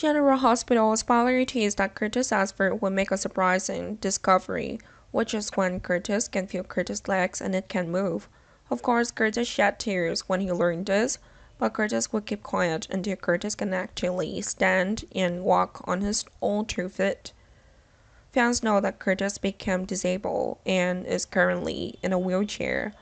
General Hospital speculates that Curtis Asford will make a surprising discovery, which is when Curtis can feel Curtis' legs and it can move. Of course, Curtis shed tears when he learned this, but Curtis will keep quiet until Curtis can actually stand and walk on his own 2 feet. Fans know that Curtis became disabled and is currently in a wheelchair.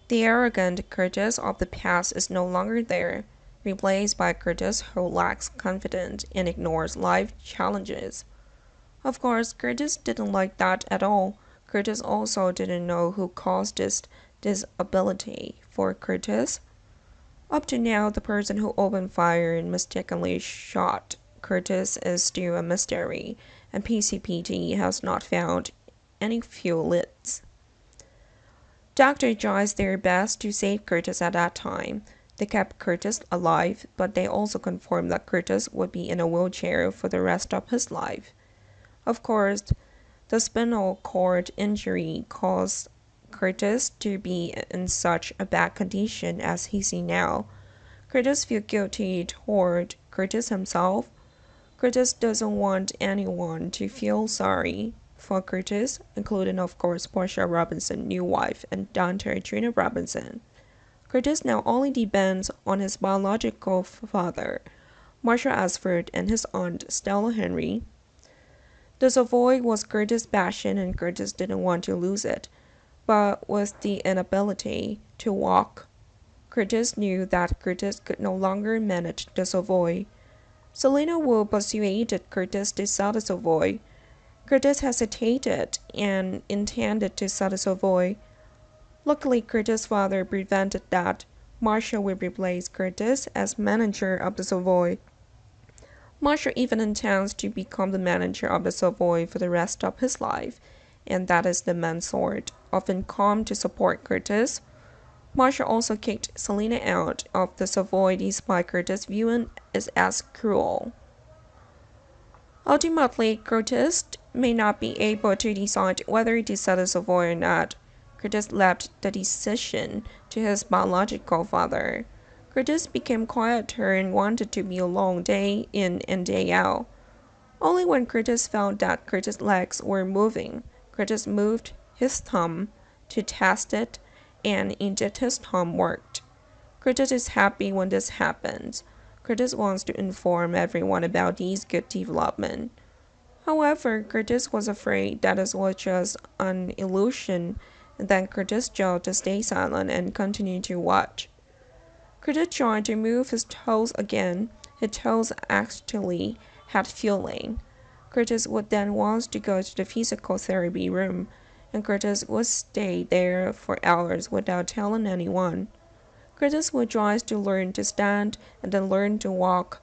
The arrogant Curtis of the past is no longer there, replaced by Curtis who lacks confidence and ignores life challenges. Of course, Curtis didn't like that at all. Curtis also didn't know who caused this disability for Curtis. Up to now, the person who opened fire and mistakenly shot Curtis is still a mystery, and PCPD has not found any fuel leads. Doctors tried their best to save Curtis at that time. They kept Curtis alive, but they also confirmed that Curtis would be in a wheelchair for the rest of his life. Of course, the spinal cord injury caused Curtis to be in such a bad condition as he is now. Curtis feels guilty toward Curtis himself. Curtis doesn't want anyone to feel sorry for Curtis, including of course Portia Robinson, new wife, and daughter Trina Robinson. Curtis now only depends on his biological father, Marshall Asford, and his aunt Stella Henry. The Savoy was Curtis' passion and Curtis didn't want to lose it, but with the inability to walk, Curtis knew that Curtis could no longer manage the Savoy. Selena Wu persuaded Curtis to sell the Savoy. Curtis hesitated and intended to sell the Savoy. Luckily, Curtis' father prevented that. Marshall will replace Curtis as manager of the Savoy. Marshall even intends to become the manager of the Savoy for the rest of his life, and that is the main sort of income to support Curtis. Marshall also kicked Selena out of the Savoy despite Curtis viewing it as cruel. Ultimately, Curtis may not be able to decide whether to sell the Savoy or not. Curtis left the decision to his biological father. Curtis became quieter and wanted to be alone day in and day out. Only when Curtis found that Curtis' legs were moving, Curtis moved his thumb to test it, and indeed his thumb worked. Curtis is happy when this happens. Curtis wants to inform everyone about these good developments. However, Curtis was afraid that it was just an illusion, and then Curtis chose to stay silent and continue to watch. Curtis tried to move his toes again. His toes actually had feeling. Curtis would then want to go to the physical therapy room, and Curtis would stay there for hours without telling anyone. Curtis would try to learn to stand and then learn to walk.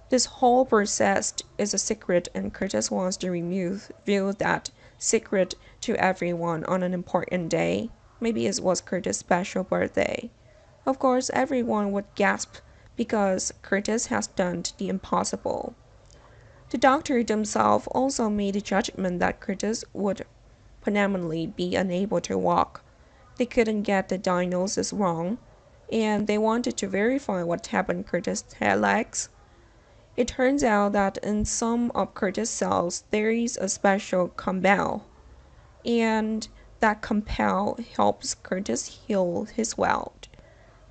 This whole process is a secret, and Curtis wants to reveal that secret to everyone on an important day. Maybe it was Curtis' special birthday. Of course, everyone would gasp because Curtis has done the impossible. The doctor themselves also made the judgment that Curtis would permanently be unable to walk. They couldn't get the diagnosis wrong, and they wanted to verify what happened to Curtis' legs. It turns out that in some of Curtis' cells there is a special compound, and that compound helps Curtis heal his wound.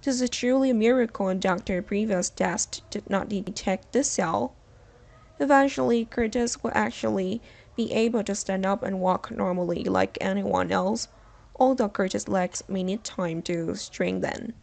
This is truly a miracle, and Dr. Previous test did not detect the cell. Eventually, Curtis will actually be able to stand up and walk normally like anyone else, although Curtis' legs may need time to strengthen.